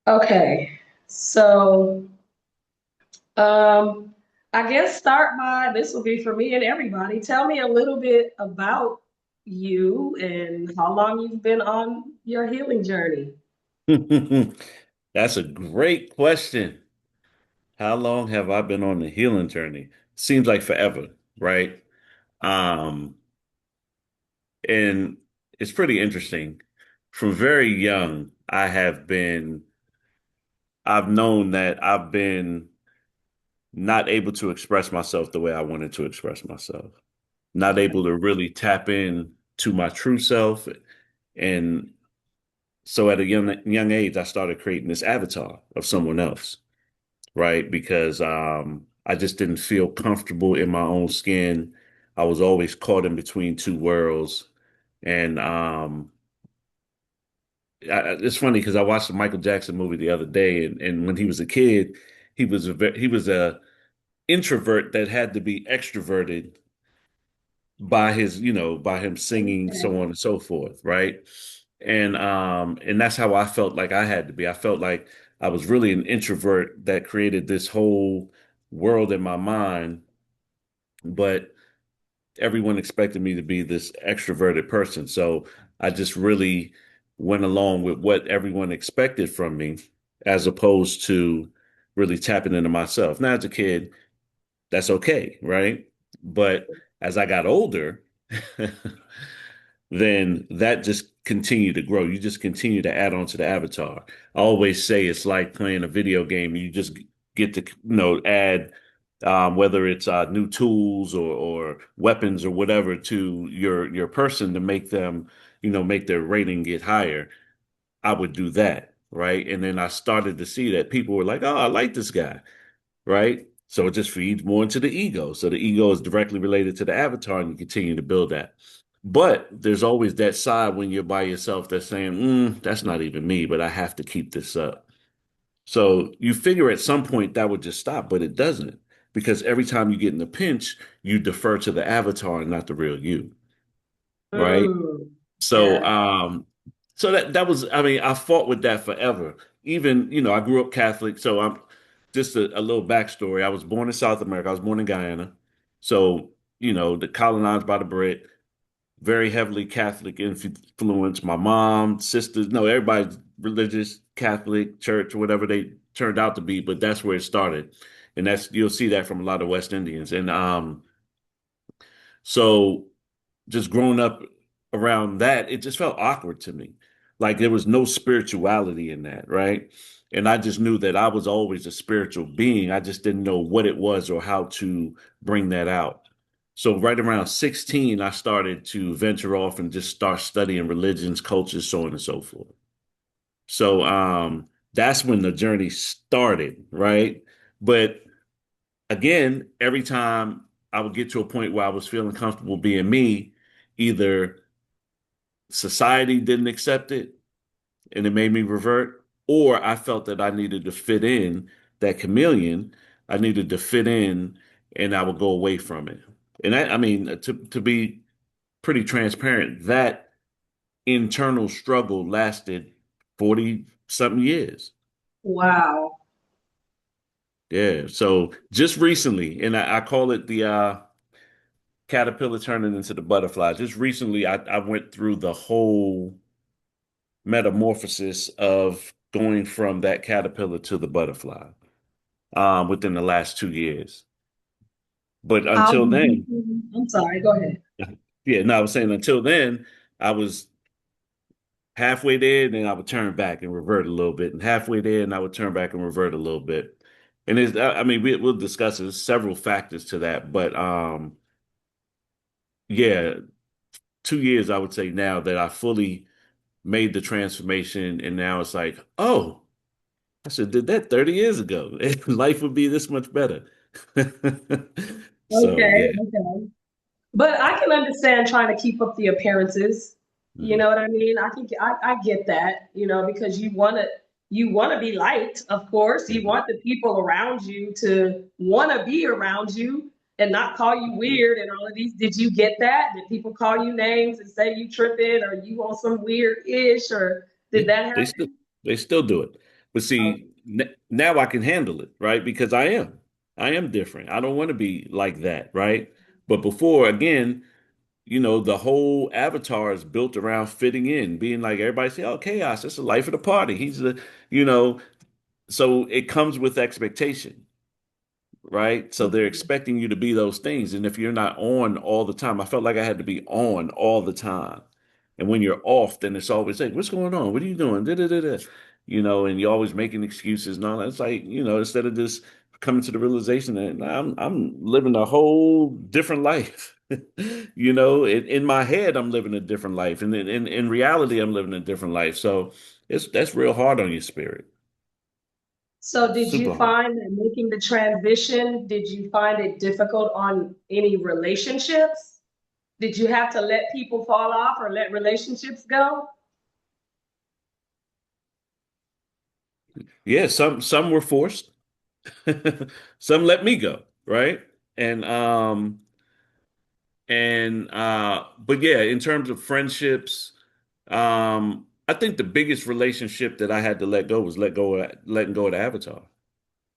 Okay, so um, I guess start by this will be for me and everybody. Tell me a little bit about you and how long you've been on your healing journey. That's a great question. How long have I been on the healing journey? Seems like forever, right? Um, and it's pretty interesting. From very young, I've known that I've been not able to express myself the way I wanted to express myself, not able to really tap in to my true self. And so at a young age, I started creating this avatar of someone else, right? Because I just didn't feel comfortable in my own skin. I was always caught in between two worlds. And it's funny because I watched the Michael Jackson movie the other day, and when he was a kid, he was a introvert that had to be extroverted by by him singing, so on and so forth, right? And that's how I felt like I had to be. I felt like I was really an introvert that created this whole world in my mind, but everyone expected me to be this extroverted person. So I just really went along with what everyone expected from me as opposed to really tapping into myself. Now, as a kid, that's okay, right? But as I got older, then that just continued to grow. You just continue to add on to the avatar. I always say it's like playing a video game. You just get to, add whether it's new tools or weapons or whatever to your person to make them, make their rating get higher. I would do that, right? And then I started to see that people were like, "Oh, I like this guy," right? So it just feeds more into the ego. So the ego is directly related to the avatar, and you continue to build that. But there's always that side when you're by yourself that's saying, that's not even me, but I have to keep this up. So you figure at some point that would just stop, but it doesn't because every time you get in a pinch, you defer to the avatar and not the real you, right? Mm, So, yeah. so that was, I mean, I fought with that forever. Even, I grew up Catholic, so I'm just a little backstory. I was born in South America. I was born in Guyana. So, the colonized by the Brit, very heavily Catholic influence. My mom, sisters, no, everybody's religious, Catholic, church, or whatever they turned out to be, but that's where it started. And you'll see that from a lot of West Indians. And so just growing up around that, it just felt awkward to me. Like there was no spirituality in that, right? And I just knew that I was always a spiritual being. I just didn't know what it was or how to bring that out. So right around 16, I started to venture off and just start studying religions, cultures, so on and so forth. So that's when the journey started, right? But again, every time I would get to a point where I was feeling comfortable being me, either society didn't accept it and it made me revert, or I felt that I needed to fit in that chameleon. I needed to fit in and I would go away from it. And I mean, to be pretty transparent, that internal struggle lasted 40 something years. Wow. Yeah. So just recently, and I call it the caterpillar turning into the butterfly. Just recently, I went through the whole metamorphosis of going from that caterpillar to the butterfly within the last 2 years. But How until did then, you, I'm sorry, go ahead. yeah, no, I was saying until then, I was halfway there, and then I would turn back and revert a little bit, and halfway there, and I would turn back and revert a little bit. And I mean, we'll discuss it. There's several factors to that, but yeah, 2 years, I would say now that I fully made the transformation, and now it's like, oh, I should have did that 30 years ago. Life would be this much better. So Okay, yeah. okay. But I can understand trying to keep up the appearances. You Mhm. know what I mean? I get that, because you wanna be liked, of course. You Mhm. want the people around you to wanna be around you and not call you weird and all of these. Did you get that? Did people call you names and say you tripping or you on some weird ish or Yeah, did that they still happen? they still do it. But see, now I can handle it, right? Because I am different. I don't want to be like that, right? But before, again, the whole avatar is built around fitting in, being like everybody say, "Oh, Chaos, that's the life of the party." He's the, you know, so it comes with expectation, right? So they're Mhm. expecting you to be those things. And if you're not on all the time, I felt like I had to be on all the time. And when you're off, then it's always like, what's going on? What are you doing? Da, da, da, da. And you're always making excuses and all that. It's like, instead of just coming to the realization that nah, I'm living a whole different life. In my head, I'm living a different life. And in reality, I'm living a different life. So that's real hard on your spirit. So did you Super hard. find that making the transition, did you find it difficult on any relationships? Did you have to let people fall off or let relationships go? Yeah, some were forced. Some let me go, right? And but yeah, in terms of friendships, I think the biggest relationship that I had to let go was letting go of the avatar.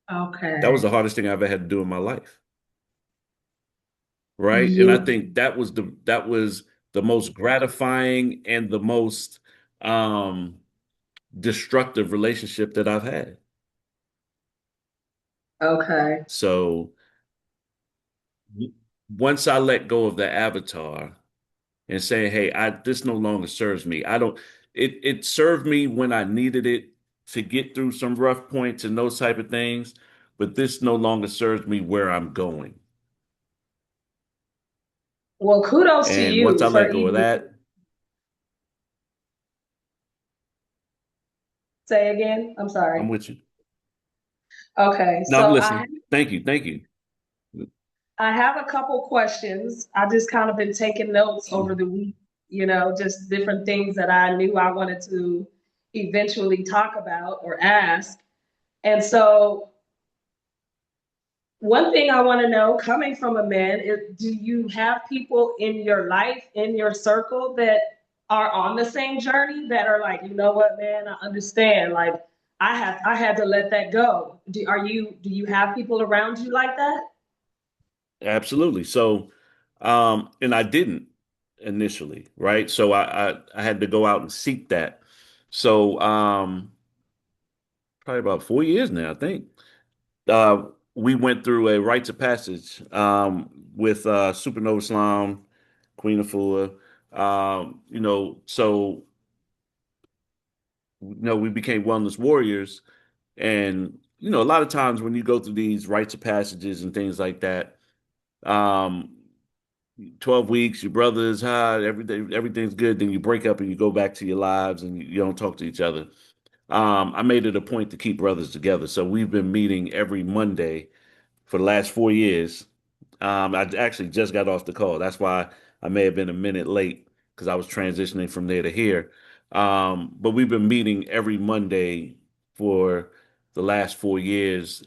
That was Okay. the hardest thing I've ever had to do in my life, right? And I Yeah. think that was the most gratifying and the most um destructive relationship that I've had. Okay. So once I let go of the avatar and saying, "Hey, this no longer serves me." I don't. It served me when I needed it to get through some rough points and those type of things, but this no longer serves me where I'm going. Well, kudos to And once you I for let go of even that, say again. I'm I'm sorry. with you. Okay. No, I'm So listening. Thank you, thank you. I have a couple questions. I just kind of been taking notes over the week, just different things that I knew I wanted to eventually talk about or ask. And so, one thing I want to know, coming from a man, is do you have people in your life, in your circle, that are on the same journey that are like, you know what, man, I understand. Like, I had to let that go. Do you have people around you like that? Absolutely. So, and I didn't initially, right? So I had to go out and seek that. So, probably about 4 years now, I think. uh, we went through a rites of passage with Supernova Islam, Queen Afua. So we became wellness warriors, and a lot of times when you go through these rites of passages and things like that, um, 12 weeks, your brother's high, everything's good, then you break up and you go back to your lives and you don't talk to each other. I made it a point to keep brothers together, so we've been meeting every Monday for the last 4 years. I actually just got off the call. That's why I may have been a minute late because I was transitioning from there to here. But we've been meeting every Monday for the last 4 years,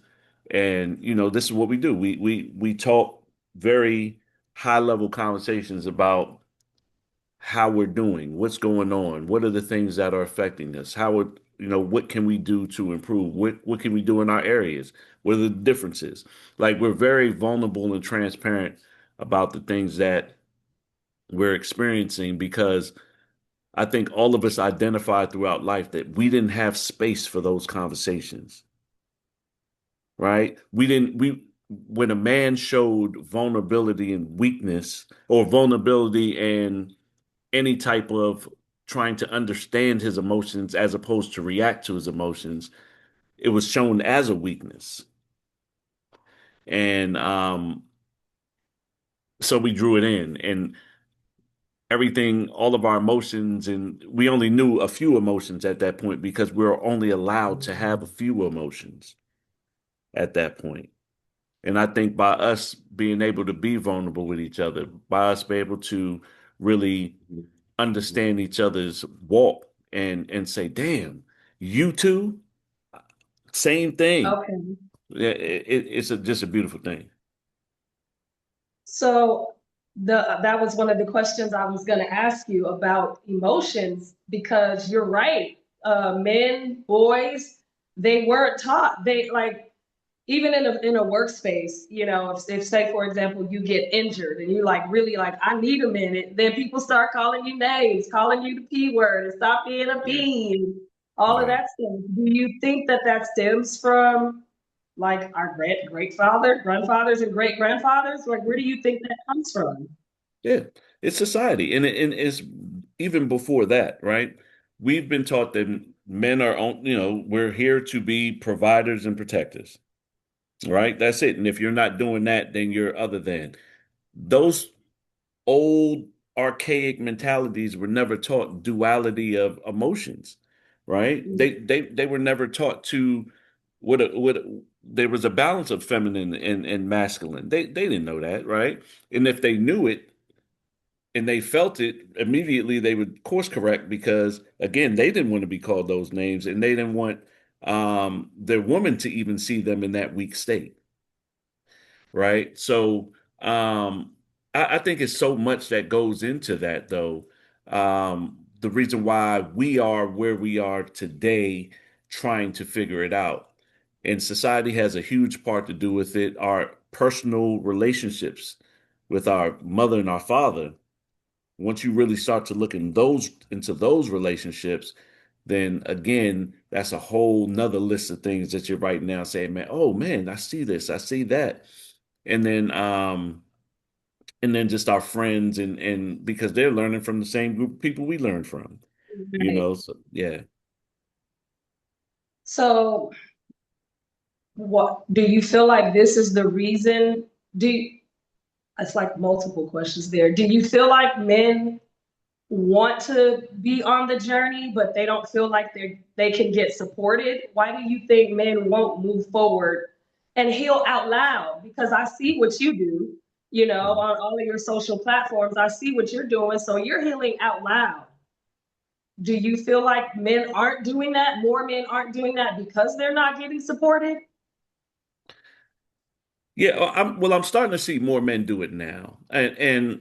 and this is what we do. We talk very high level conversations about how we're doing, what's going on, what are the things that are affecting us, what can we do to improve, what can we do in our areas, what are the differences. Like we're very vulnerable and transparent about the things that we're experiencing because I think all of us identified throughout life that we didn't have space for those conversations, right? We didn't we When a man showed vulnerability and weakness or vulnerability and any type of trying to understand his emotions as opposed to react to his emotions, it was shown as a weakness. And so we drew it in and everything, all of our emotions, and we only knew a few emotions at that point because we were only allowed to have a few emotions at that point. And I think by us being able to be vulnerable with each other, by us being able to really understand each other's walk and say, "Damn, you too, same thing." Okay. Yeah, it's just a beautiful thing. So that was one of the questions I was going to ask you about emotions because you're right. Men, boys, they weren't taught. They like even in a workspace, if say for example you get injured and you like really like I need a minute, then people start calling you names, calling you the P word, and stop being a Yeah, bee, all of right. that stuff. Do you think that that stems from like our grandfathers and great grandfathers? Like, where do you think that comes from? Yeah, it's society, and it's even before that, right? We've been taught that men are on, we're here to be providers and protectors, right? That's it. And if you're not doing that, then you're other than. Those old archaic mentalities were never taught duality of emotions, right? They were never taught to what there was a balance of feminine and masculine. They didn't know that, right? And if they knew it and they felt it, immediately they would course correct because again, they didn't want to be called those names and they didn't want their woman to even see them in that weak state, right? So I think it's so much that goes into that, though. The reason why we are where we are today, trying to figure it out. And society has a huge part to do with it. Our personal relationships with our mother and our father, once you really start to look into those relationships, then again, that's a whole nother list of things that you're writing down saying, man, oh man, I see this, I see that. And then just our friends and because they're learning from the same group of people we learn from, Right. so yeah. So, what do you feel like this is the reason? Do you, it's like multiple questions there. Do you feel like men want to be on the journey, but they don't feel like they can get supported? Why do you think men won't move forward and heal out loud? Because I see what you do, Mhm. on all of your social platforms. I see what you're doing. So you're healing out loud. Do you feel like men aren't doing that? More men aren't doing that because they're not getting supported? Yeah, I'm starting to see more men do it now. And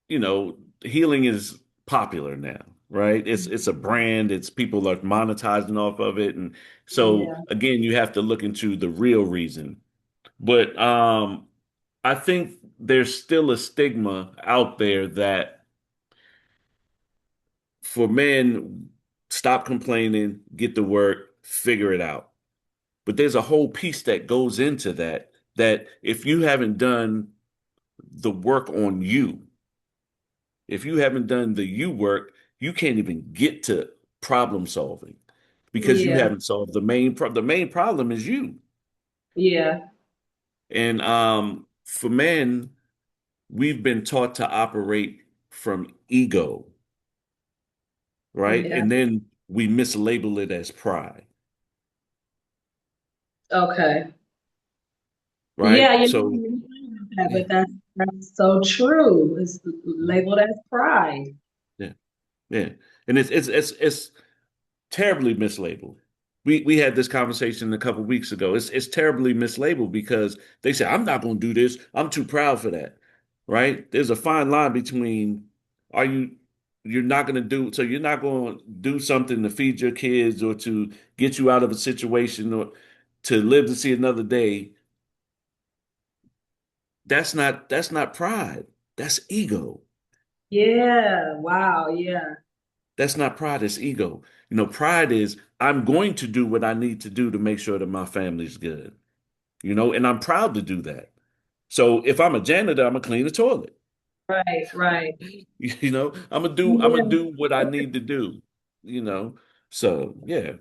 healing is popular now, right? It's a brand, it's people are monetizing off of it. And so Yeah. again, you have to look into the real reason. But I think there's still a stigma out there that for men, stop complaining, get to work, figure it out. But there's a whole piece that goes into that, that if you haven't done the work on you, if you haven't done the you work, you can't even get to problem solving because you Yeah. haven't solved the main problem is you. Yeah. And for men, we've been taught to operate from ego, right? Yeah. And then we mislabel it as pride, Okay. Yeah, right? So that, yeah, but that's so true. It's labeled as pride. yeah, yeah. And it's terribly mislabeled. We had this conversation a couple weeks ago. It's terribly mislabeled because they say, I'm not going to do this. I'm too proud for that. Right? There's a fine line between are you're not going to do so you're not going to do something to feed your kids or to get you out of a situation or to live to see another day. That's not pride. That's ego. Yeah. Wow. Yeah. That's not pride, it's ego. Pride is I'm going to do what I need to do to make sure that my family's good. And I'm proud to do that. So if I'm a janitor, I'm gonna clean the toilet. Right. Right. I'm gonna do what I need to do, you know. So yeah.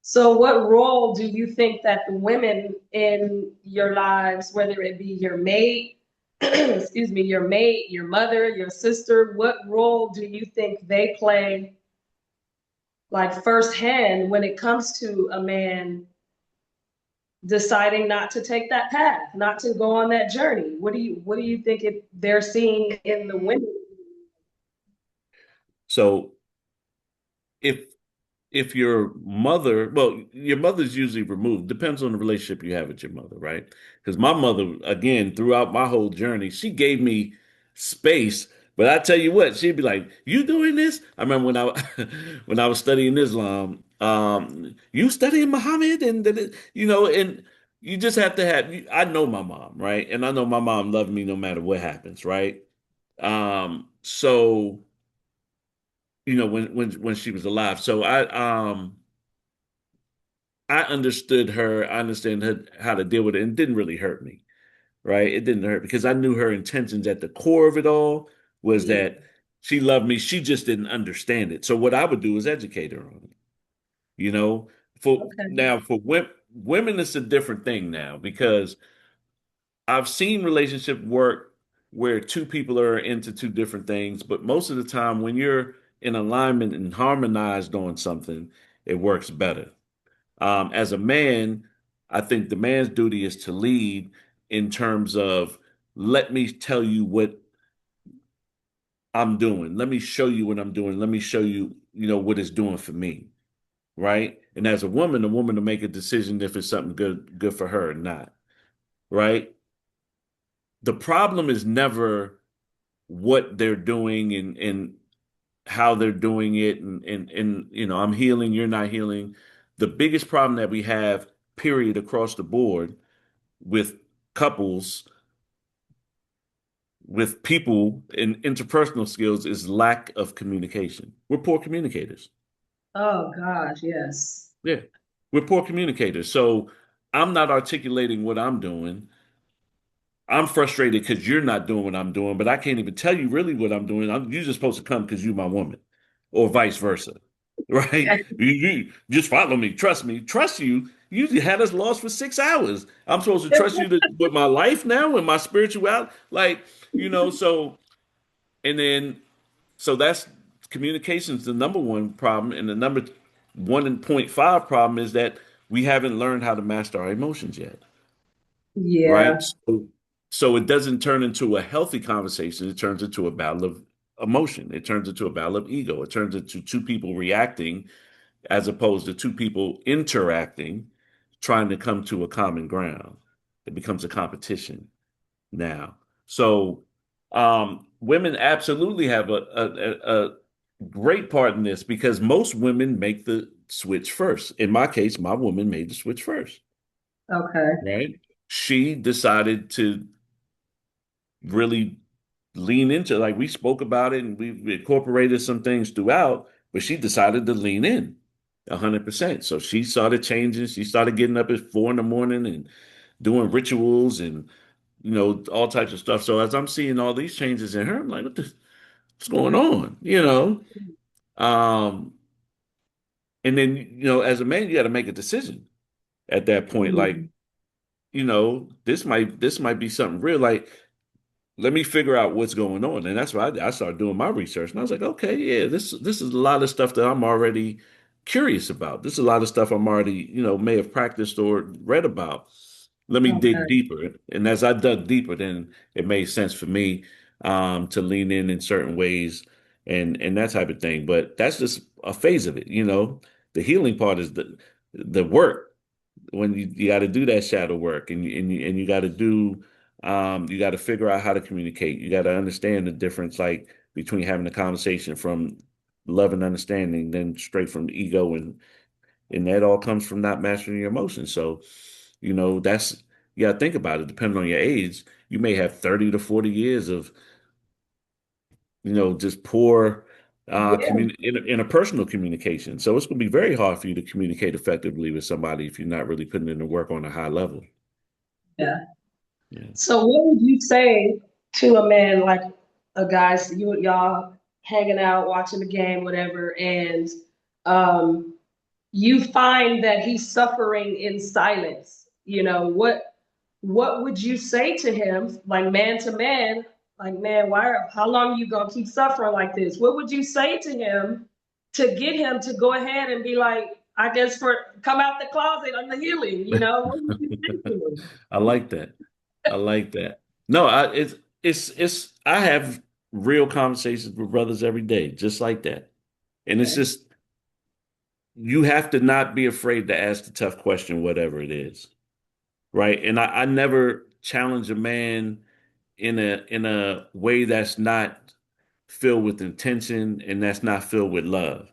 So, what role do you think that the women in your lives, whether it be your mate, excuse me, your mate, your mother, your sister, what role do you think they play, like firsthand, when it comes to a man deciding not to take that path, not to go on that journey? What do you think they're seeing in the women? So if your mother's usually removed. Depends on the relationship you have with your mother, right? Because my mother, again, throughout my whole journey, she gave me space. But I tell you what, she'd be like, "You doing this?" I remember when I when I was studying Islam. You studying Muhammad and you just have to have, I know my mom, right? And I know my mom loved me no matter what happens, right? So, when she was alive. So I understood her, I understand her how to deal with it, and it didn't really hurt me, right? It didn't hurt because I knew her intentions at the core of it all was Yeah. that she loved me. She just didn't understand it. So what I would do is educate her on it. You know, for Okay. now for women, it's a different thing now because I've seen relationship work where two people are into two different things, but most of the time when you're in alignment and harmonized on something, it works better. As a man, I think the man's duty is to lead in terms of let me tell you what I'm doing. Let me show you what I'm doing. Let me show you, what it's doing for me. Right. And as a woman to make a decision if it's something good for her or not. Right. The problem is never what they're doing and how they're doing it and I'm healing, you're not healing. The biggest problem that we have, period, across the board with couples, with people in interpersonal skills is lack of communication. We're poor communicators. Oh gosh, yes. Yeah. We're poor communicators. So I'm not articulating what I'm doing. I'm frustrated because you're not doing what I'm doing, but I can't even tell you really what I'm doing. You're just supposed to come because you're my woman, or vice versa, right? You just follow me, trust me, trust you. You had us lost for 6 hours. I'm supposed to trust you with my life now and my spirituality, so and then that's communication is the number one problem, and the number 1.5 problem is that we haven't learned how to master our emotions yet, right? Yeah. So it doesn't turn into a healthy conversation. It turns into a battle of emotion. It turns into a battle of ego. It turns into two people reacting as opposed to two people interacting, trying to come to a common ground. It becomes a competition now. So women absolutely have a great part in this because most women make the switch first. In my case, my woman made the switch first, Okay. right? She decided to really lean into, like, we spoke about it and we incorporated some things throughout, but she decided to lean in 100%. So she started changing. She started getting up at 4 in the morning and doing rituals and all types of stuff. So as I'm seeing all these changes in her, I'm like, what's going on? Um, and then as a man, you got to make a decision at that point. Like, Mhm. this might be something real. Like, let me figure out what's going on. And that's why I started doing my research. And I was like, okay, yeah, this is a lot of stuff that I'm already curious about. This is a lot of stuff I'm already, may have practiced or read about. Let me dig Okay. deeper. And as I dug deeper, then it made sense for me to lean in certain ways and that type of thing. But that's just a phase of it. The healing part is the work when you got to do that shadow work and you got to you got to figure out how to communicate. You got to understand the difference, like between having a conversation from love and understanding, then straight from ego, and that all comes from not mastering your emotions. So, that's you got to think about it. Depending on your age, you may have 30 to 40 years of just poor Yeah. interpersonal communication. So it's going to be very hard for you to communicate effectively with somebody if you're not really putting in the work on a high level. Yeah. Yeah. So what would you say to a man like a guy, so y'all hanging out, watching the game, whatever, and um you find that he's suffering in silence? What would you say to him, like man to man, like man, how long are you gonna keep suffering like this? What would you say to him to get him to go ahead and be like, I guess for come out the closet on the healing, what would you say to him? I like that. I like that. No, it's I have real conversations with brothers every day, just like that. And it's Okay. just you have to not be afraid to ask the tough question, whatever it is. Right. And I never challenge a man in a way that's not filled with intention and that's not filled with love.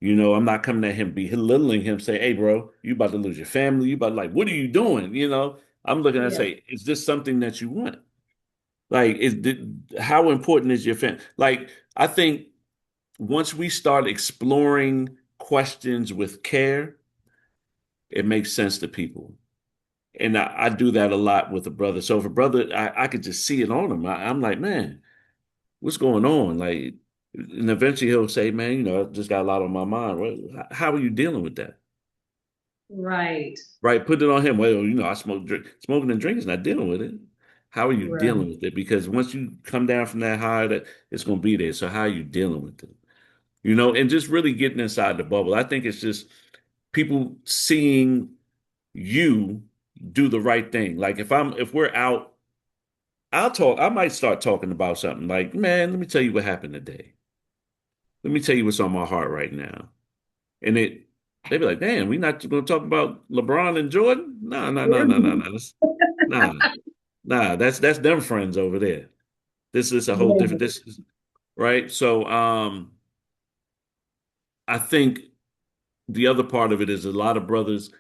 I'm not coming at him belittling him, say, "Hey, bro, you about to lose your family. You about like, what are you doing?" I'm looking at Yeah. say, "Is this something that you want? Like, how important is your family?" Like, I think once we start exploring questions with care, it makes sense to people. And I do that a lot with a brother. So if a brother, I could just see it on him. I'm like, man, what's going on? Like, and eventually he'll say, man, I just got a lot on my mind. Well, how are you dealing with that? Right. Right? Put it on him. Well, I smoke, drink, smoking and drinking is not dealing with it. How are you Right. dealing with it? Because once you come down from that high, that it's going to be there. So how are you dealing with it? And just really getting inside the bubble. I think it's just people seeing you do the right thing. Like if we're out, I might start talking about something like, man, let me tell you what happened today. Let me tell you what's on my heart right now. And they'd be like, damn, we not going to talk about LeBron and Jordan? No, no, no, no, no, no. Nah, nah, that's them friends over there. This is a whole different, Yeah. this is right. So, I think the other part of it is a lot of brothers,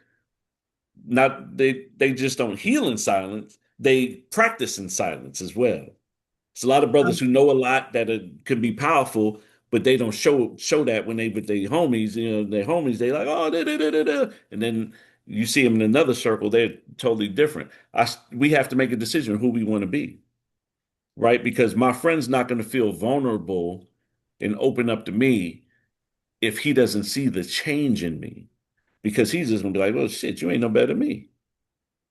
not they just don't heal in silence. They practice in silence as well. It's a lot of brothers who know a lot that can be powerful, but they don't show that when they with their homies. Their homies, they like, oh, da, da, da, da, da. And then you see them in another circle, they're totally different. We have to make a decision who we want to be, right? Because my friend's not going to feel vulnerable and open up to me if he doesn't see the change in me, because he's just gonna be like, well, shit, you ain't no better than me.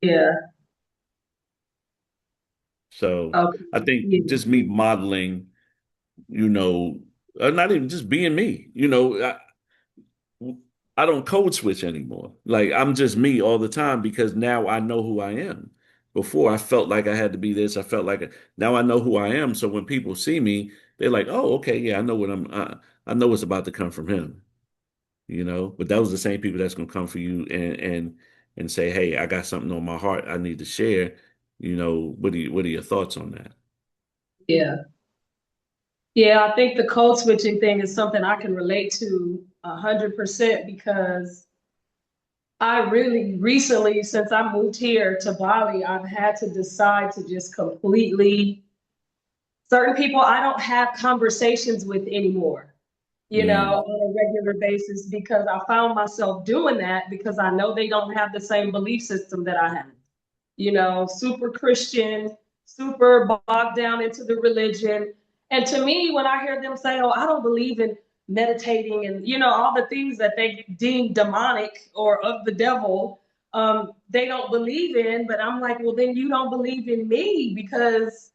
Yeah. So Okay. I think Yeah. just me modeling, you know, not even just being me. I don't code switch anymore. Like I'm just me all the time because now I know who I am. Before I felt like I had to be this. I felt like now I know who I am. So when people see me, they're like, "Oh, okay, yeah, I know what I know what's about to come from him." But those are the same people that's gonna come for you and say, "Hey, I got something on my heart I need to share." What are your thoughts on that? Yeah. Yeah, I think the code switching thing is something I can relate to 100% because I really recently, since I moved here to Bali, I've had to decide to just completely, certain people I don't have conversations with anymore, Mm, on a regular basis because I found myself doing that because I know they don't have the same belief system that I have. Super Christian, super bogged down into the religion. And to me, when I hear them say, oh, I don't believe in meditating and, all the things that they deem demonic or of the devil, they don't believe in. But I'm like, well, then you don't believe in me because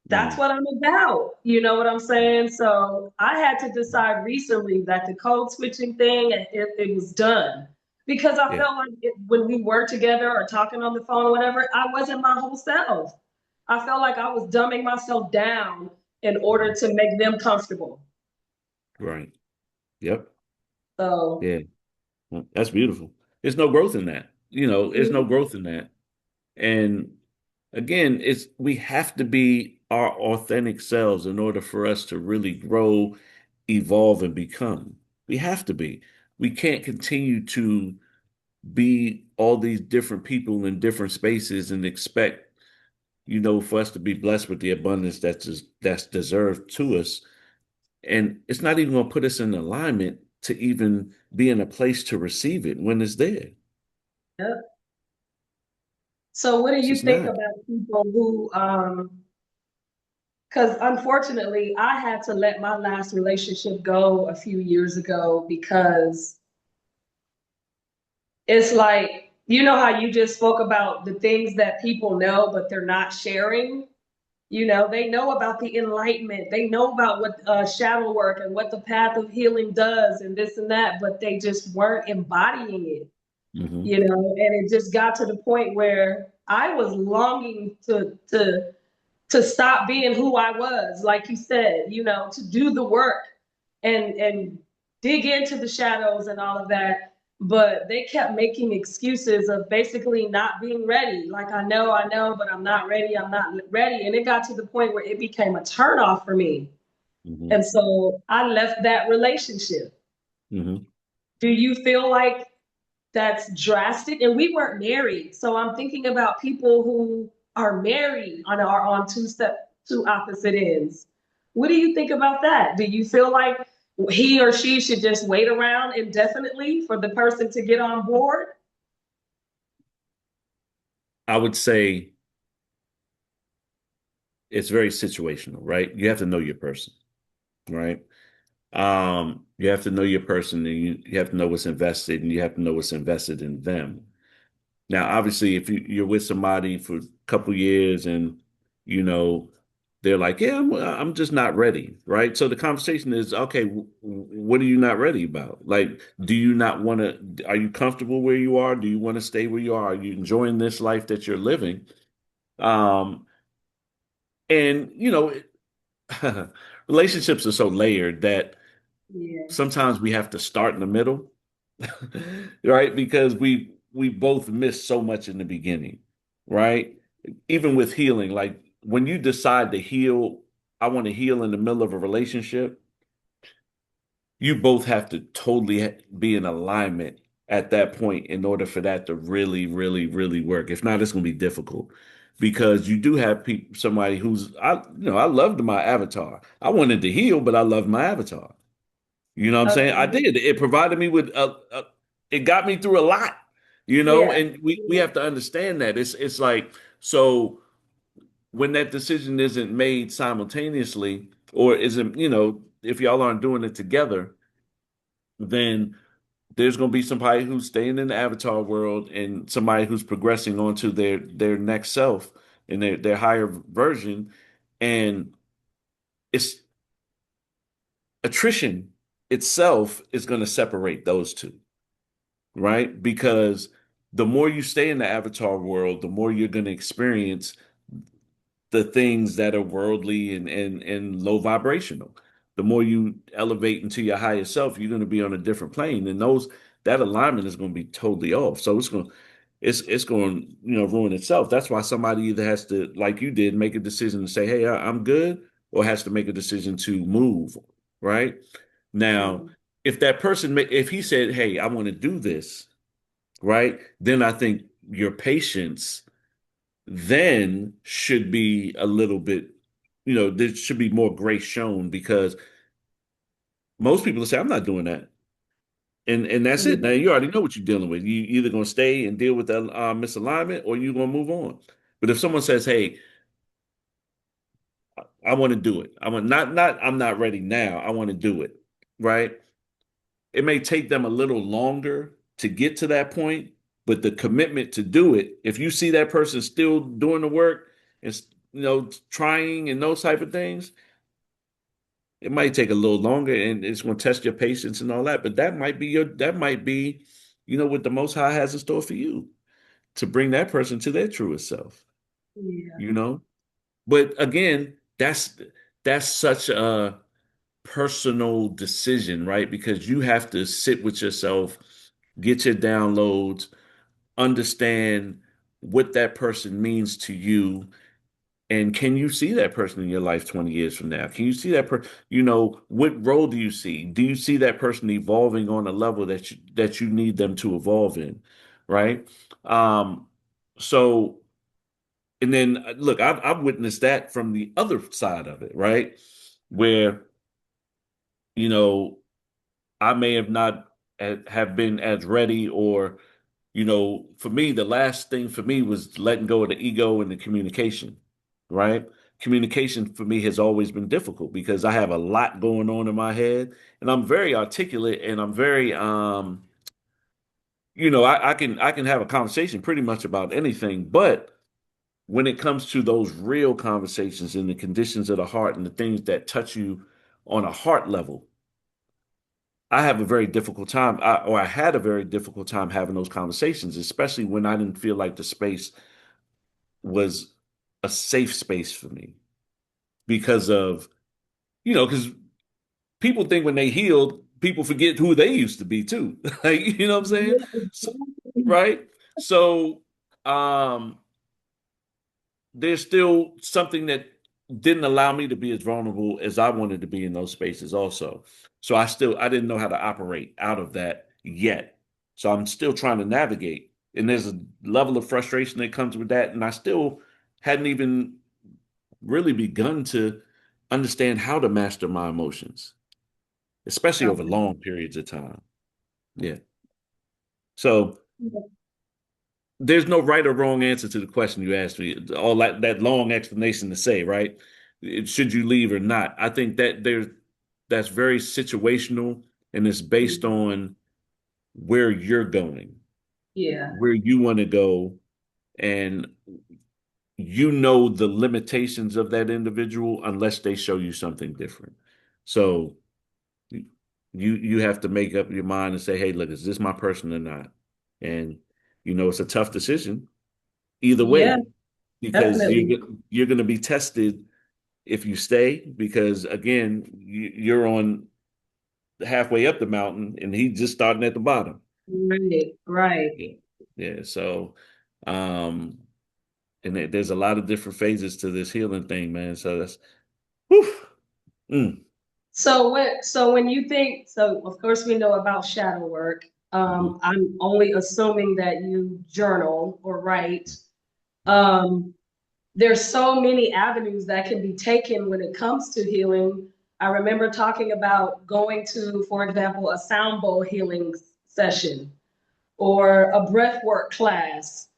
that's mm, what I'm about. You know what I'm saying? So I had to decide recently that the code switching thing, it was done because I yeah, felt like when we were together or talking on the phone or whatever, I wasn't my whole self. I felt like I was dumbing myself down in order mhm, to make them comfortable. right. Yep. So, Yeah. That's beautiful. There's no growth in that. There's no mhm, growth in that. And again, we have to be our authentic selves in order for us to really grow, evolve, and become. We have to be. We can't continue to be all these different people in different spaces and expect, for us to be blessed with the abundance that's deserved to us. And it's not even going to put us in alignment to even be in a place to receive it when it's there. yeah. So what do It's you just think not. about people who, because unfortunately, I had to let my last relationship go a few years ago because it's like, how you just spoke about the things that people know, but they're not sharing. They know about the enlightenment, they know about what shadow work and what the path of healing does and this and that, but they just weren't embodying it, Hmm. and it just got to the point where I was longing to stop being who I was, like you said, to do the work and dig into the shadows and all of that. But they kept making excuses of basically not being ready. Like, I know, but I'm not ready. I'm not ready. And it got to the point where it became a turnoff for me. Hmm. And so I left that relationship. Hmm. Do you feel like that's drastic? And we weren't married. So I'm thinking about people who are married and are on two opposite ends. What do you think about that? Do you feel like he or she should just wait around indefinitely for the person to get on board? I would say it's very situational, right? You have to know your person, right? You have to know your person, and you have to know what's invested, and you have to know what's invested in them. Now, obviously, if you're with somebody for a couple years and you know they're like, "Yeah, I'm just not ready," right? So the conversation is, okay, what are you not ready about? Like, do you not want to? Are you comfortable where you are? Do you want to stay where you are? Are you enjoying this life that you're living? Um, and relationships are so layered that Yeah. sometimes we have to start in the middle, right? Because we both miss so much in the beginning, right? Even with healing, like when you decide to heal, I want to heal in the middle of a relationship, you both have to totally be in alignment at that point in order for that to really, really, really work. If not, it's going to be difficult because you do have people, somebody who's, I loved my avatar. I wanted to heal, but I loved my avatar. You know what I'm saying? I Okay. did. It provided me with it got me through a lot, Yeah. and we have to understand that. It's like so when that decision isn't made simultaneously or isn't, if y'all aren't doing it together, then there's going to be somebody who's staying in the avatar world and somebody who's progressing onto their next self and their higher version, and it's attrition itself is going to separate those two, right? Because the more you stay in the avatar world, the more you're going to experience the things that are worldly and low vibrational. The more you elevate into your higher self, you're going to be on a different plane, and that alignment is going to be totally off. So it's going to ruin itself. That's why somebody either has to, like you did, make a decision to say, "Hey, I'm good," or has to make a decision to move. Right now, Mhm. if that person, if he said, "Hey, I want to do this," right, then I think your patience then should be a little bit, there should be more grace shown because most people say, I'm not doing that. And that's it. Now Yeah. you already know what you're dealing with. You either gonna stay and deal with that misalignment or you're gonna move on. But if someone says, "Hey, I want to do it. I want not I'm not ready now. I want to do it," right? It may take them a little longer to get to that point, but the commitment to do it, if you see that person still doing the work and trying and those type of things, it might take a little longer and it's going to test your patience and all that. But that might be, what the Most High has in store for you to bring that person to their truest self, Yeah. you know? But again, that's such a personal decision, right? Because you have to sit with yourself, get your downloads, understand what that person means to you. And can you see that person in your life 20 years from now? Can you see that what role do you see? Do you see that person evolving on a level that you need them to evolve in? Right? Um, so and then look, I've witnessed that from the other side of it, right? Where, you know, I may have not have been as ready or for me, the last thing for me was letting go of the ego and the communication, right? Communication for me has always been difficult because I have a lot going on in my head and I'm very articulate and I'm very I can have a conversation pretty much about anything, but when it comes to those real conversations and the conditions of the heart and the things that touch you on a heart level, I have a very difficult time, or I had a very difficult time having those conversations, especially when I didn't feel like the space was a safe space for me because because people think when they healed, people forget who they used to be too. Like, you know what I'm saying? Yeah, So, exactly. right? So, there's still something that didn't allow me to be as vulnerable as I wanted to be in those spaces also. So I didn't know how to operate out of that yet. So I'm still trying to navigate. And there's a level of frustration that comes with that. And I still hadn't even really begun to understand how to master my emotions, especially over Okay. long periods of time. Yeah. So there's no right or wrong answer to the question you asked me. All that long explanation to say, right? Should you leave or not? I think that that's very situational and it's based on where you're going, Yeah. where you want to go, and you know the limitations of that individual unless they show you something different. So you have to make up your mind and say, hey, look, is this my person or not? And it's a tough decision either Yeah, way because definitely. you're going to be tested if you stay because again you're on halfway up the mountain and he's just starting at the bottom. Right, right. Yeah, yeah. So, um, and there's a lot of different phases to this healing thing, man. So that's, whew, mm, So when you think, so of course we know about shadow work. mhm, I'm only assuming that you journal or write. Um, there's so many avenues that can be taken when it comes to healing. I remember talking about going to, for example, a sound bowl healing session or a breathwork class.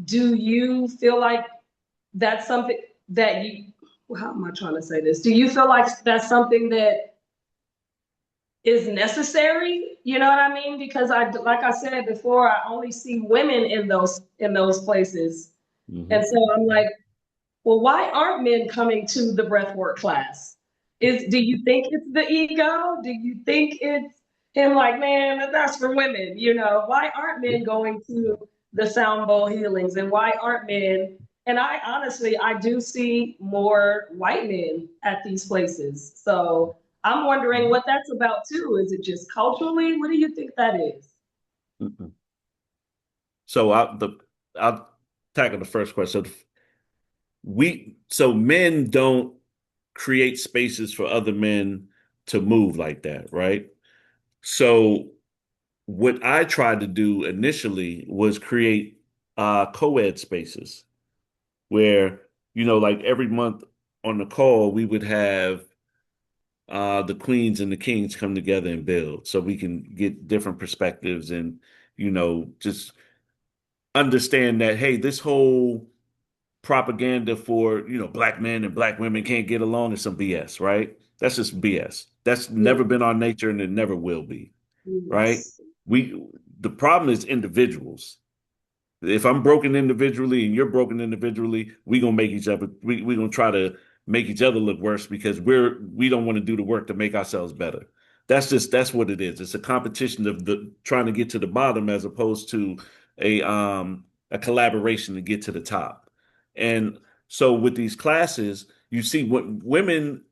Do you feel like that's something that you, how am I trying to say this? Do you feel like that's something that is necessary? You know what I mean? Because like I said before, I only see women in those places. And mhm, so I'm like, well, why aren't men coming to the breathwork class? Do you think it's the ego? Do you think it's him like, man, that's for women? Why aren't yeah, men going to the sound bowl healings? And why aren't men? And I honestly, I do see more white men at these places. So I'm wondering mhm, what that's about too. Is it just culturally? What do you think that is? mhm. So I'll tackle the first question. So men don't create spaces for other men to move like that, right? So what I tried to do initially was create co-ed spaces where, like every month on the call, we would have the queens and the kings come together and build so we can get different perspectives and, just understand that, hey, this whole propaganda for, black men and black women can't get along is some BS, right? That's just BS. That's never Yeah. been our nature and it never will be, right? Yes. We the problem is individuals. If I'm broken individually and you're broken individually, we gonna make each other we gonna try to make each other look worse because we don't want to do the work to make ourselves better. That's what it is. It's a competition of the trying to get to the bottom as opposed to a collaboration to get to the top. And so with these classes, you see what women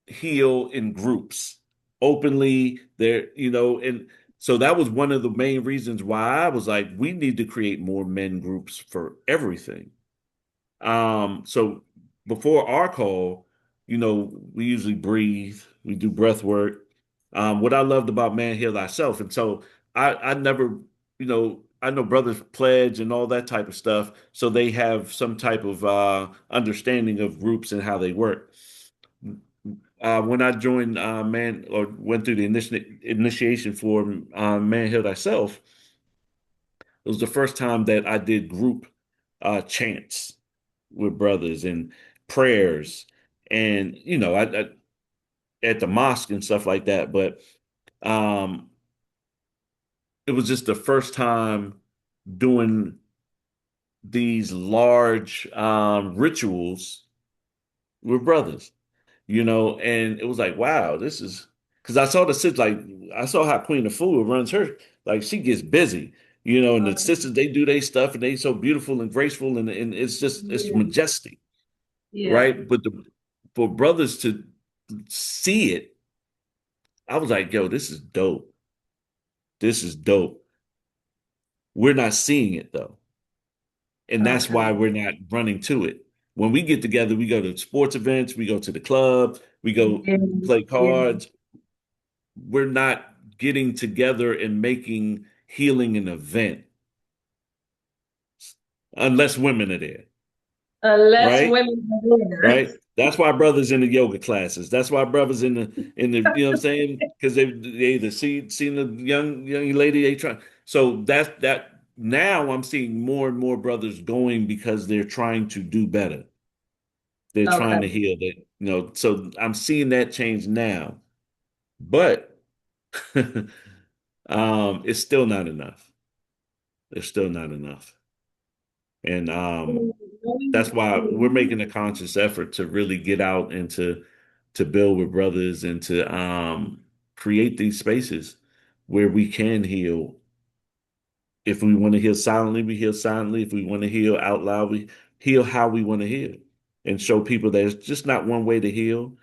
heal in groups openly there, and so that was one of the main reasons why I was like, we need to create more men groups for everything. So before our call, we usually breathe, we do breath work. What I loved about Man Heal Thyself, and so I never, I know brothers pledge and all that type of stuff, so they have some type of understanding of groups and how they work. When I joined Man or went through the initiation for Man Heal Thyself, it was the first time that I did group chants with brothers and prayers and I at the mosque and stuff like that. But um, it was just the first time doing these large rituals with brothers. And it was like, wow, this is because I saw the sis like I saw how Queen of Food runs her, like she gets busy, and the sisters they do their stuff and they so beautiful and graceful and it's Yeah. majestic, Yeah. right? But for brothers to see it, I was like, yo, this is dope. This is dope. We're not seeing it though. And that's why Okay. we're not running to it. When we get together, we go to sports events, we go to the club, we go Yeah, play yeah. cards. We're not getting together and making healing an event unless women are there, Unless right? women are there. Right? That's why brothers in the yoga classes. That's why brothers in the you know what I'm saying? Because they either seen the young lady they try. So that now I'm seeing more and more brothers going because they're trying to do better. They're trying to Okay. heal that, so I'm seeing that change now. But it's still not enough. It's still not enough. And that's why we're making a conscious effort to really get out and to build with brothers and to create these spaces where we can heal. If we want to heal silently, we heal silently. If we want to heal out loud, we heal how we want to heal and show people that it's just not one way to heal.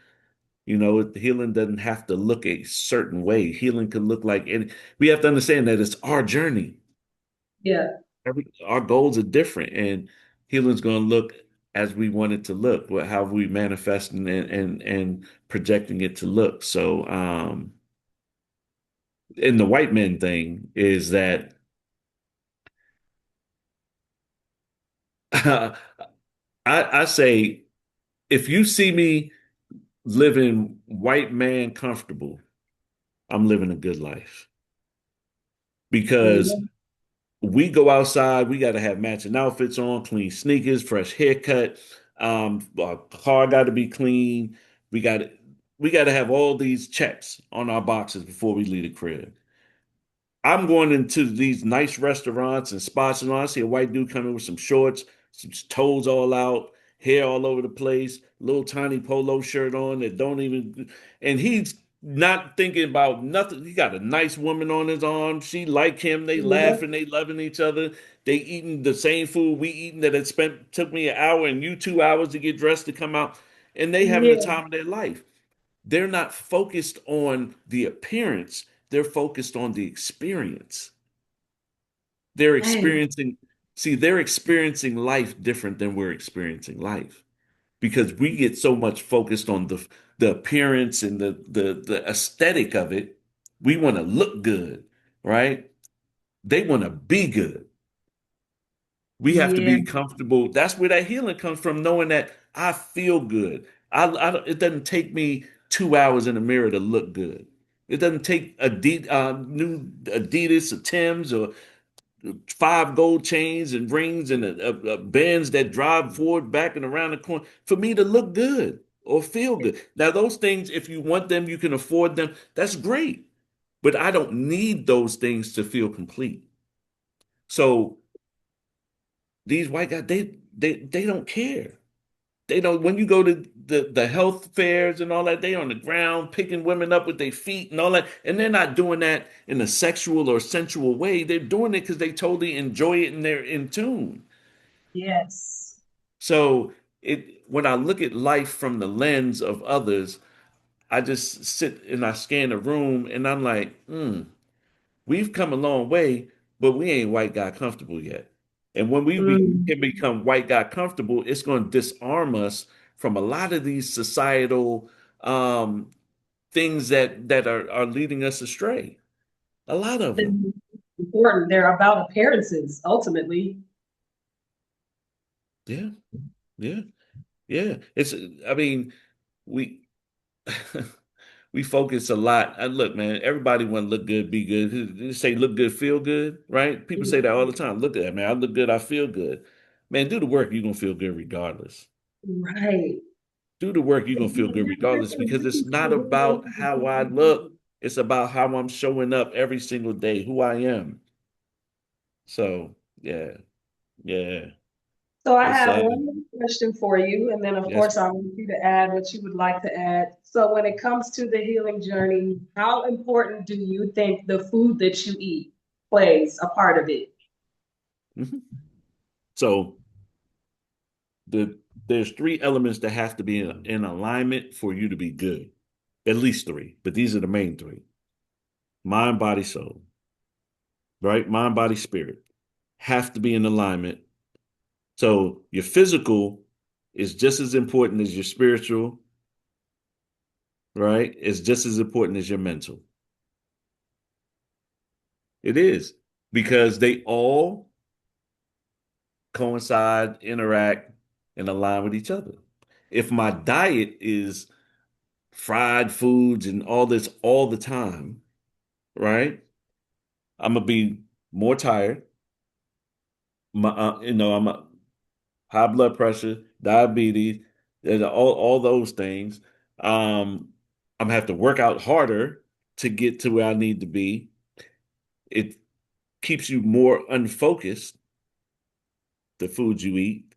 Healing doesn't have to look a certain way. Healing can look like any. We have to understand that it's our journey. Yeah. Our goals are different, and healing's going to look as we want it to look. How we manifesting and projecting it to look. So, in the white men thing is that I say if you see me living white man comfortable, I'm living a good life because Yeah. we go outside, we got to have matching outfits on, clean sneakers, fresh haircut. Our car got to be clean. We got to we got to have all these checks on our boxes before we leave the crib. I'm going into these nice restaurants and spots, and I see a white dude coming with some shorts, some toes all out, hair all over the place, little tiny polo shirt on that don't even, and he's not thinking about nothing. He got a nice woman on his arm. She like him. They Yeah. laughing. They loving each other. They eating the same food we eating that it took me an hour and you 2 hours to get dressed to come out, and they having the Yeah. time of their life. They're not focused on the appearance, they're focused on the experience. They're Dang. experiencing, they're experiencing life different than we're experiencing life because we get so much focused on the appearance and the aesthetic of it. We want to look good, right? They want to be good. We have to Yeah. be comfortable. That's where that healing comes from, knowing that I feel good. It doesn't take me 2 hours in the mirror to look good. It doesn't take new Adidas or Tim's or five gold chains and rings and a Benz that drive forward, back, and around the corner for me to look good or feel good. Now, those things, if you want them, you can afford them. That's great. But I don't need those things to feel complete. So these white guys, they don't care. They don't. When you go to the health fairs and all that, they on the ground picking women up with their feet and all that, and they're not doing that in a sexual or sensual way. They're doing it because they totally enjoy it and they're in tune. Yes. So when I look at life from the lens of others, I just sit and I scan the room and I'm like, we've come a long way, but we ain't white guy comfortable yet. And when Mm. can become white guy comfortable, it's going to disarm us from a lot of these societal um, things that are leading us astray. A lot of them. They're important. They're about appearances, ultimately. Yeah, yeah, yeah. I mean, we we focus a lot. And look, man, everybody want to look good, be good. They say look good, feel good, right? People say that all the time. Look at that, man. I look good, I feel good. Man, do the work, you're gonna feel good regardless. Right. Do the work, you're gonna feel good regardless because it's not about how I look. It's about how I'm showing up every single day, who I am. So yeah, yeah. So I It's have one more question for you, and then of yes. course I want you to add what you would like to add. So when it comes to the healing journey, how important do you think the food that you eat plays a part of it? Mhm. So there's three elements that have to be in alignment for you to be good. At least three, but these are the main three: mind, body, soul. Right? Mind, body, spirit have to be in alignment. So your physical is just as important as your spiritual, right? It's just as important as your mental. It is because they all coincide, interact, and align with each other. If my diet is fried foods and all this all the time, right? I'm gonna be more tired. I'm a high blood pressure, diabetes, and all those things. I'm gonna have to work out harder to get to where I need to be. It keeps you more unfocused, the foods you eat,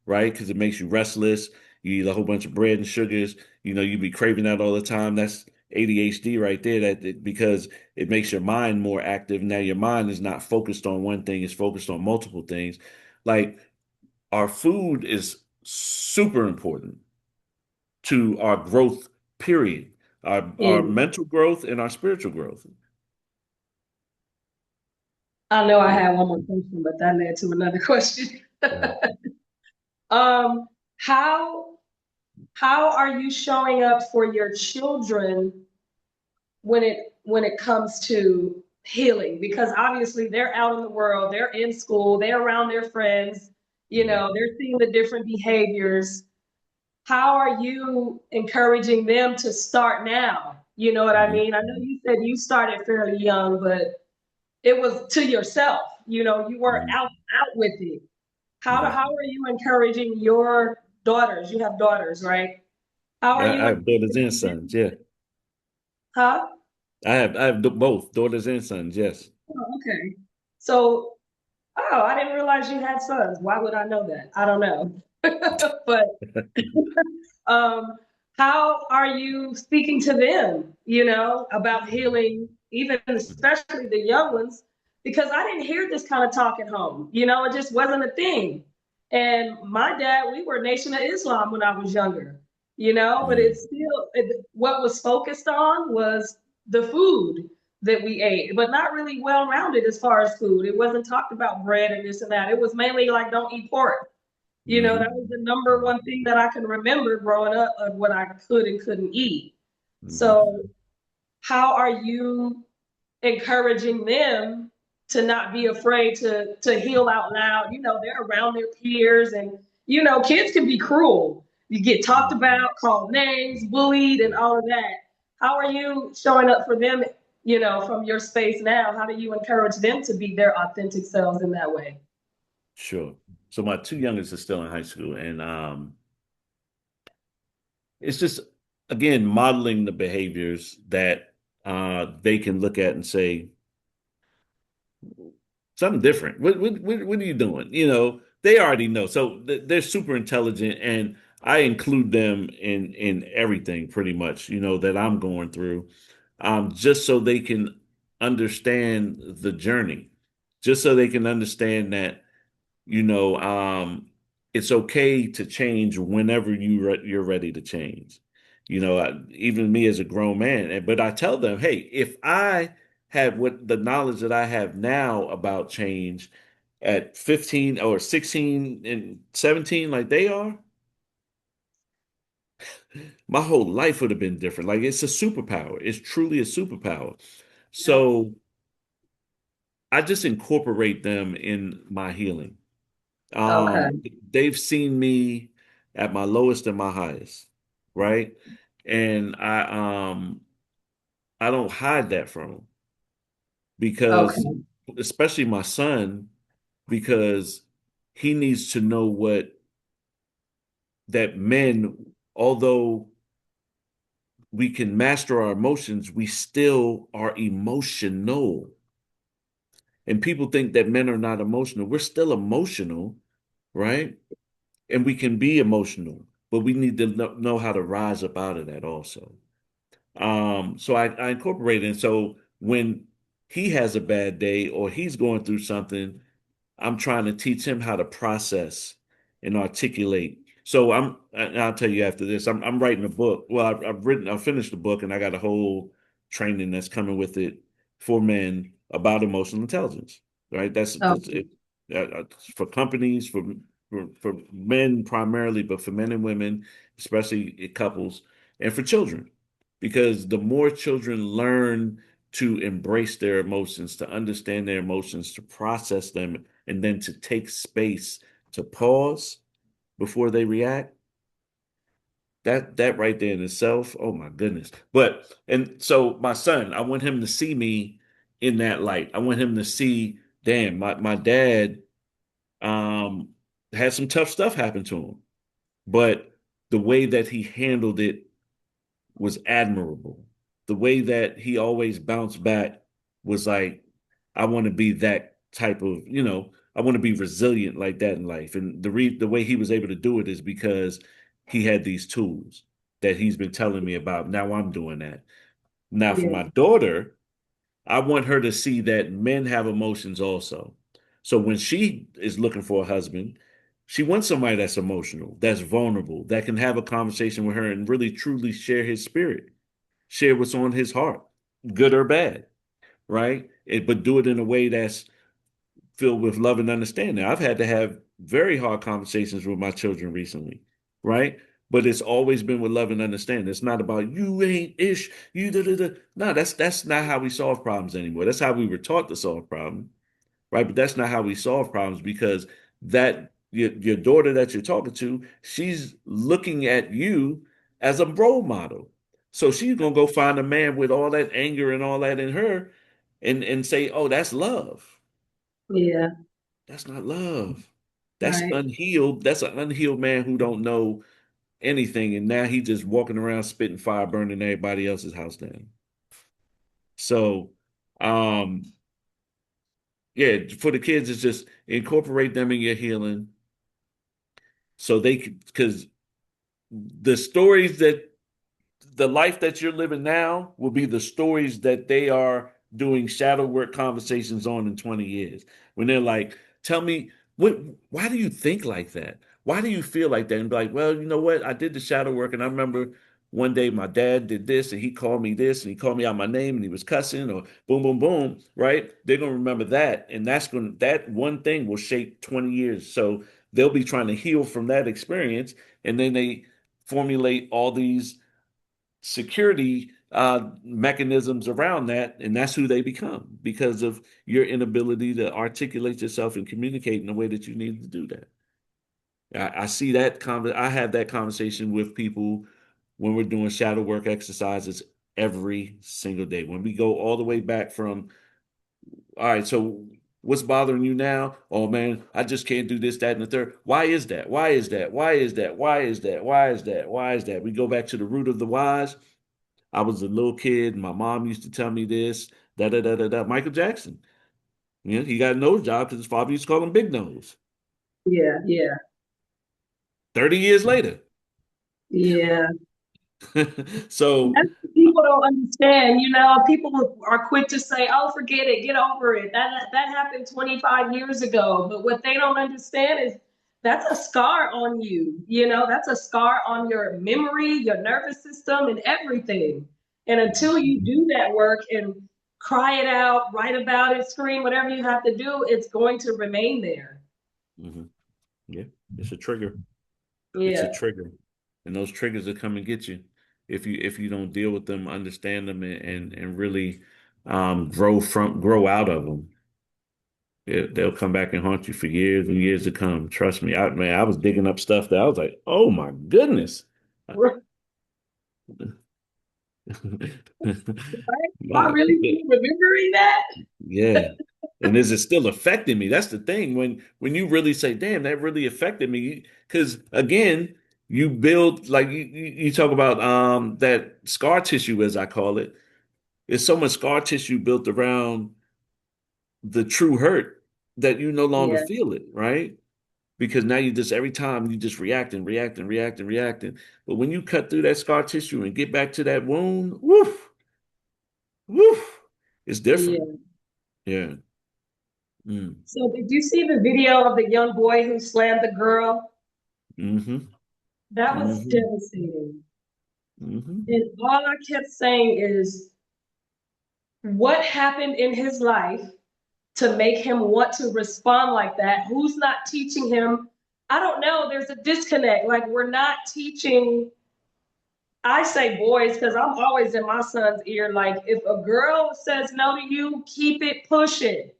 right? Because it makes you restless. You eat a whole bunch of bread and sugars. You be craving that all the time. That's ADHD right there. Because it makes your mind more active. Now your mind is not focused on one thing; it's focused on multiple things. Like our food is super important to our growth. Period. Our Yeah. mental growth and our spiritual growth. I know I Yeah. had one more question, but that led to another question. Right. Um, how how are you showing up for your children when it comes to healing? Because obviously they're out in the world, they're in school, they're around their friends, Mhm. they're seeing the different behaviors. How are you encouraging them to start now? You know what I Mhm. mean? I know you said you started fairly young, but it was to yourself. You weren't Mhm. out with it. Yeah. How are you encouraging your daughters? You have daughters, right? How are I you have daughters and encouraging sons. them? Yeah. Huh? I have both daughters and sons. Yes. Oh, okay. So, oh, I didn't realize you had sons. Why would I know that? I don't know. But um, how are you speaking to them, about healing, even especially the young ones? Because I didn't hear this kind of talk at home. It just wasn't a thing. And my dad, we were Nation of Islam when I was younger, but Mm. what was focused on was the food that we ate, but not really well rounded as far as food. It wasn't talked about bread and this and that. It was mainly like, don't eat pork. That was Hmm. the number one thing that I can remember growing up of what I could and couldn't eat. Hmm. So, how are you encouraging them to not be afraid to heal out loud? They're around their peers, and kids can be cruel. You get talked about, called names, bullied, and Yeah. all of that. How are you showing up for them, from your space now? How do you encourage them to be their authentic selves in that way? Sure. So my two youngest are still in high school, and it's just again modeling the behaviors that they can look at and say something different. What are you doing? They already know. So they're super intelligent, and I include them in everything pretty much. That I'm going through, just so they can understand the journey, just so they can understand that you know, it's okay to change whenever you're ready to change. Even me as a grown man, but I tell them, hey, if I had what the knowledge that I have now about change at 15 or 16 and 17, like they are, my whole life would have been different. Like it's a superpower. It's truly a superpower. Yeah. So I just incorporate them in my healing. Okay. They've seen me at my lowest and my highest, right? And I don't hide that from them because Okay. especially my son, because he needs to know what that men, although we can master our emotions, we still are emotional. And people think that men are not emotional. We're still emotional, right? And we can be emotional, but we need to know how to rise up out of that also. So I incorporate it. And so when he has a bad day or he's going through something, I'm trying to teach him how to process and articulate. So and I'll tell you after this, I'm writing a book. Well, I've finished the book and I got a whole training that's coming with it for men about emotional intelligence, right? That's Okay. it, for companies, for for men primarily, but for men and women, especially couples, and for children. Because the more children learn to embrace their emotions, to understand their emotions, to process them, and then to take space to pause before they react, that right there in itself, oh my goodness. But and so my son, I want him to see me in that light. I want him to see, damn, my dad um had some tough stuff happen to him, but the way that he handled it was admirable. The way that he always bounced back was like, I want to be that type of, I want to be resilient like that in life. And the way he was able to do it is because he had these tools that he's been telling me about. Now I'm doing that. Now for Yeah. my daughter, I want her to see that men have emotions also. So when she is looking for a husband, she wants somebody that's emotional, that's vulnerable, that can have a conversation with her and really truly share his spirit, share what's on his heart, good or bad, right? But do it in a way that's filled with love and understanding. I've had to have very hard conversations with my children recently, right? But it's always been with love and understanding. It's not about you ain't ish, you da da da. No, that's not how we solve problems anymore. That's how we were taught to solve problems, right? But that's not how we solve problems because that your daughter that you're talking to, she's looking at you as a role model. So she's gonna go find a man with all that anger and all that in her and say, oh, that's love. Yeah. That's not love. That's Right. unhealed. That's an unhealed man who don't know anything, and now he just walking around spitting fire, burning everybody else's house down. So, um, yeah, for the kids, it's just incorporate them in your healing, so they could, because the stories that the life that you're living now will be the stories that they are doing shadow work conversations on in 20 years. When they're like, tell me, why do you think like that? Why do you feel like that? And be like, well, you know what? I did the shadow work and I remember one day my dad did this and he called me this and he called me out my name and he was cussing or boom, boom, boom, right? They're going to remember that. And that one thing will shape 20 years. So they'll be trying to heal from that experience. And then they formulate all these security mechanisms around that, and that's who they become because of your inability to articulate yourself and communicate in the way that you need to do that. I see that I have that conversation with people when we're doing shadow work exercises every single day. When we go all the way back from, all right, so what's bothering you now? Oh man, I just can't do this, that, and the third. Why is that? Why is that? Why is that? Why is that? Why is that? Why is that? We go back to the root of the whys. I was a little kid. My mom used to tell me this, da da da da da. Michael Jackson, he got a nose job because his father used to call him Big Nose. Yeah. Yeah. 30 years later. Yeah. So, That's what people don't understand. People are quick to say, "Oh, forget it, get over it." That happened 25 years ago. But what they don't understand is that's a scar on you. That's a scar on your memory, your nervous system, and everything. And until you do that work and cry it out, write about it, scream, whatever you have to do, it's going to remain there. mhm, yeah, it's a trigger. It's a Yeah. trigger, and those triggers will come and get you if you don't deal with them, understand them, and really grow out of them. They'll come back and haunt you for years and years to come. Trust me, I was digging up stuff that I was like, oh my goodness. Right? Am I My really good. remembering that? Yeah. And is it still affecting me? That's the thing. When you really say, damn, that really affected me. Because again, you build like you talk about that scar tissue, as I call it. There's so much scar tissue built around the true hurt that you no longer Yeah. feel it, right? Because now you just every time you just reacting, reacting, reacting, reacting. But when you cut through that scar tissue and get back to that wound, woof, woof, it's different. Yeah. Yeah. Mm. So did you see the video of the young boy who slammed the girl? Mm-hmm. That was Mm-hmm. devastating. Mm-hmm. And all I kept saying is, what happened in his life to make him want to respond like that? Who's not teaching him I don't know, there's a disconnect. Like we're not teaching, I say boys because I'm always in my son's ear. Like if a girl says no to you, keep it pushing.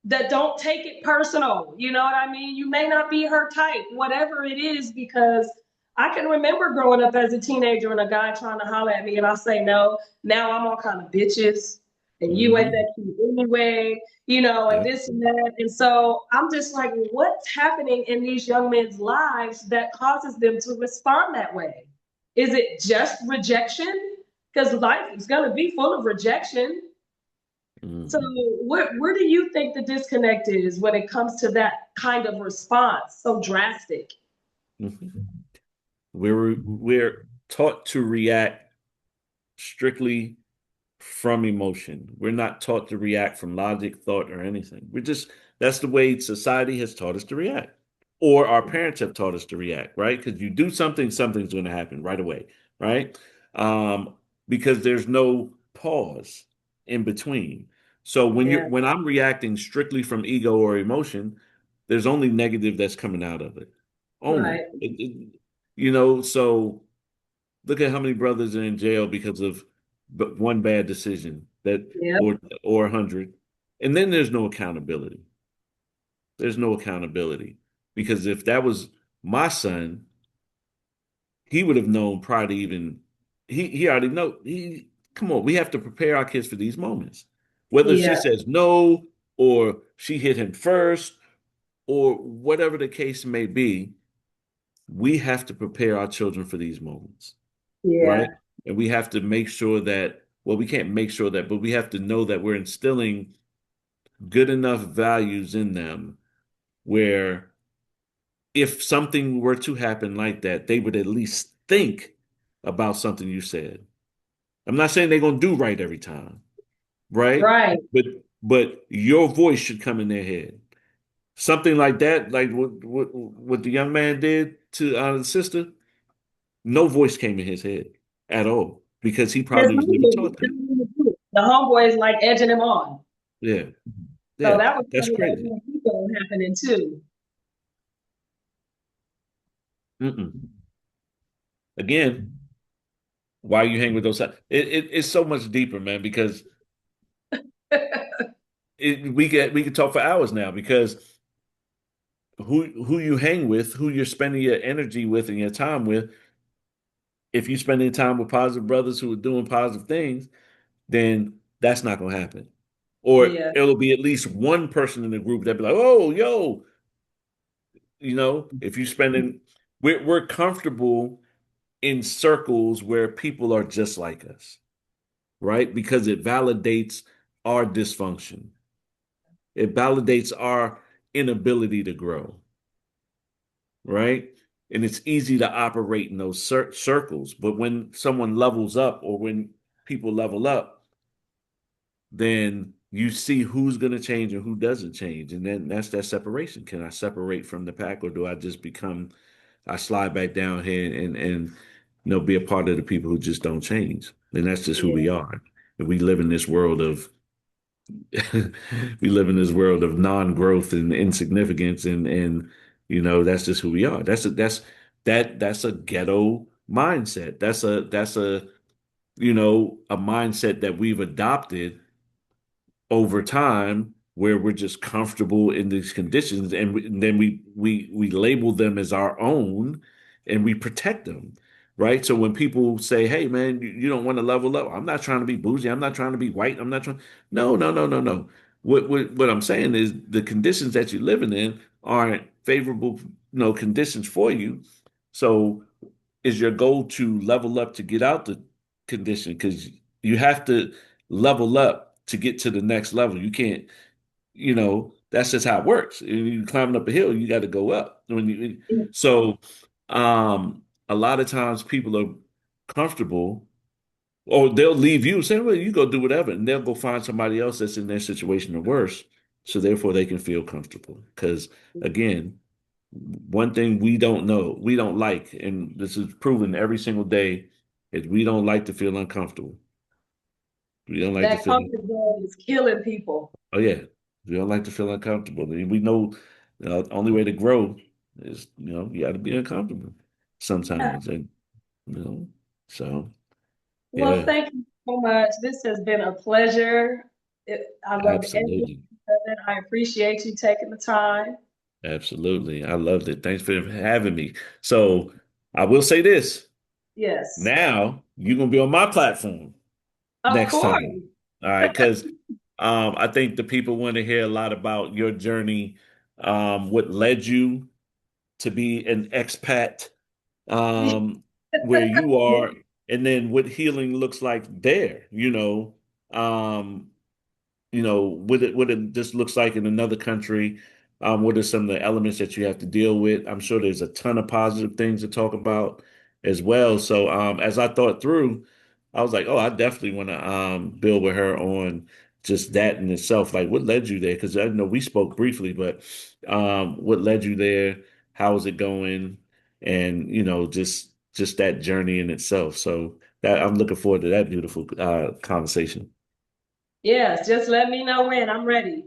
That don't take it personal. You know what I mean? You may not be her type, whatever it is, because I can remember growing up as a teenager and a guy trying to holler at me and I say no. Now I'm all kind of bitches and you ain't Hmm. that cute anyway, you know, and Yeah. this and that. And so I'm just like, what's happening in these young men's lives that causes them to respond that way? Is it just rejection? Because life is going to be full of rejection. So, Hmm. where do you think the disconnect is when it comes to that kind of response, so drastic? Hmm. We're taught to react strictly from emotion. We're not taught to react from logic, thought, or anything. We're just that's the way society has taught us to react. Or our parents have taught us to react, right? Because you do something, something's going to happen right away, right? Um, because there's no pause in between. So Yeah, when I'm reacting strictly from ego or emotion, there's only negative that's coming out of it. Only. right. So look at how many brothers are in jail because of one bad decision that Yeah, or 100. And then there's no accountability. There's no accountability because if that was my son, he would have known prior to even he already know he come on, we have to prepare our kids for these moments. Whether she yeah, says no or she hit him first or whatever the case may be, we have to prepare our children for these moments. Right? yeah, And we have to make sure that, well, we can't make sure that, but we have to know that we're instilling good enough values in them where if something were to happen like that, they would at least think about something you said. I'm not saying they're going to do right every time, right? right. But but your voice should come in their head. Something like that, like what the young man did to the sister, no voice came in his head at all because he His probably was never homeboy, taught that. the homeboy is like edging him on. Yeah. So Yeah, that was that's some of crazy. that ego happening too. Mm-mm. Again, why you hang with those? It's so much deeper, man. Because we could talk for hours now. Because who you hang with, who you're spending your energy with and your time with. If you're spending time with positive brothers who are doing positive things, then that's not going to happen. Or Yeah, it'll be at least one person in the group that be like, "Oh, yo," if you're spending, we're comfortable in circles where people are just like us, right? Because it validates our dysfunction. It validates our inability to grow, right? And it's easy to operate in those circles. But when someone levels up or when people level up, then you see who's going to change and who doesn't change. And then that's that separation. Can I separate from the pack or do I just become, I slide back down here and be a part of the people who just don't change? And that's just who we yeah. are. And we live in this world of we live in this world of non-growth and insignificance and that's just who we are. That's a ghetto mindset. That's a mindset that we've adopted over time where we're just comfortable in these conditions and then we label them as our own and we protect them, right? So when people say, hey man, you don't want to level up, I'm not trying to be bougie, I'm not trying to be white, I'm not trying, no, no, no, no, no. What I'm saying is the conditions that you're living in aren't favorable, conditions for you. So is your goal to level up to get out the condition? Because you have to level up to get to the next level. You can't, that's just how it works. You climbing up a hill, you got to go up. So, a lot of times people are comfortable, or they'll leave you saying, "Well, you go do whatever," and they'll go find somebody else that's in their situation or worse. So therefore, they can feel comfortable. Because again, one thing we don't know, we don't like, and this is proven every single day, is we don't like to feel uncomfortable. We don't like to That feel, comfort zone is killing people. oh yeah, we don't like to feel uncomfortable. We know the only way to grow. Is you got to be uncomfortable sometimes, and you know, so Well, yeah, thank you so much. This has been a pleasure. I love everything absolutely. of it. I appreciate you taking the time. Absolutely. I loved it. Thanks for having me. So I will say this. Yes, Now you're gonna be on my platform of next course. time. All right, because I think the people want to hear a lot about your journey, what led you to be an expat, um, where you are, and then what healing looks like there, um, what it just looks like in another country. What are some of the elements that you have to deal with? I'm sure there's a ton of positive things to talk about as well. So as I thought through, I was like, oh, I definitely want to build with her on just that in itself. Like, what led you there? Because I know we spoke briefly, but what led you there? How is it going? And just that journey in itself. So that I'm looking forward to that beautiful conversation. Yes, just let me know when. I'm ready.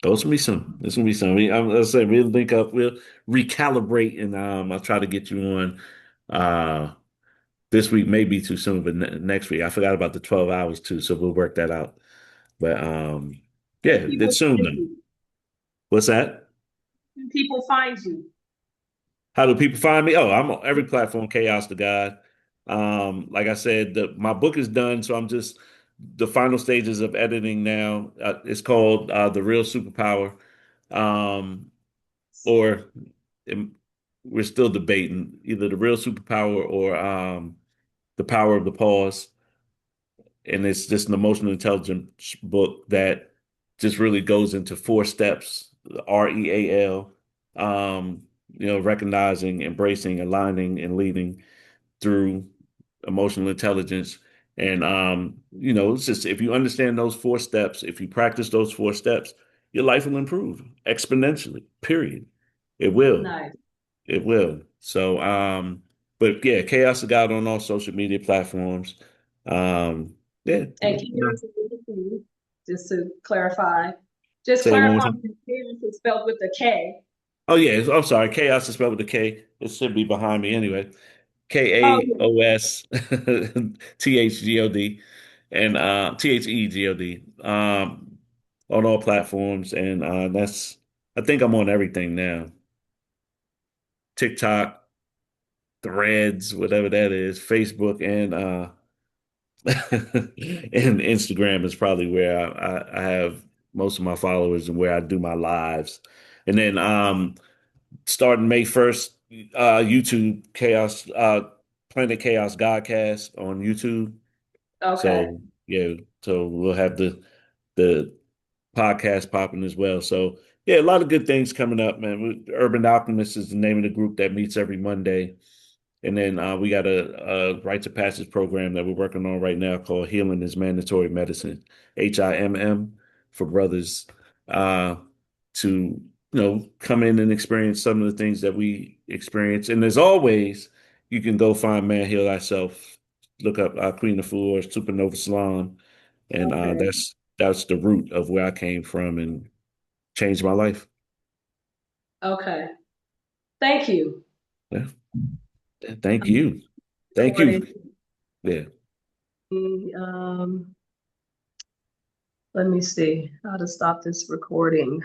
Oh, it's gonna be some. It's gonna be some. I'll say we'll link up. We'll recalibrate, and I'll try to get you on this week. Maybe too soon, but next week. I forgot about the 12 hours too, so we'll work that out. But yeah, People it's soon find though. you. What's that? People find you. How do people find me? Oh, I'm on every platform. Chaos Da God. Like I said, my book is done, so I'm just the final stages of editing now. It's called The Real Superpower. Um, or um, we're still debating either the real superpower or the power of the pause. And it's just an emotional intelligence book that just really goes into 4 steps, REAL, recognizing, embracing, aligning, and leading through emotional intelligence. And it's just if you understand those 4 steps, if you practice those 4 steps, your life will improve exponentially, period. It will. Nice. It will. So, but yeah, Chaos of God on all social media platforms. Um, yeah, And chaos is with a K, just to clarify. Just say it one more clarify time. that chaos is spelled with a K. Oh yeah, I'm sorry. Chaos is spelled with a K. It should be behind me anyway. Oh, Kaos THGOD and THEGOD on all platforms, and that's I think I'm on everything now. TikTok, Threads, whatever that is, Facebook, and and Instagram is probably where I have most of my followers and where I do my lives. And then starting May 1st, YouTube Chaos Planet Chaos Godcast on YouTube. okay. So yeah, so we'll have the podcast popping as well. So yeah, a lot of good things coming up, man. Urban Alchemist is the name of the group that meets every Monday. And then we got a rites of passage program that we're working on right now called Healing is Mandatory Medicine, HIMM, for brothers to come in and experience some of the things that we experience. And as always, you can go find Man Heal Thyself. Look up Queen of Four, Supernova Salon, and Okay. that's the root of where I came from and changed my life. Okay. Thank you. Yeah. Thank you. Thank you. Recording. Yeah. Um, let me see how to stop this recording.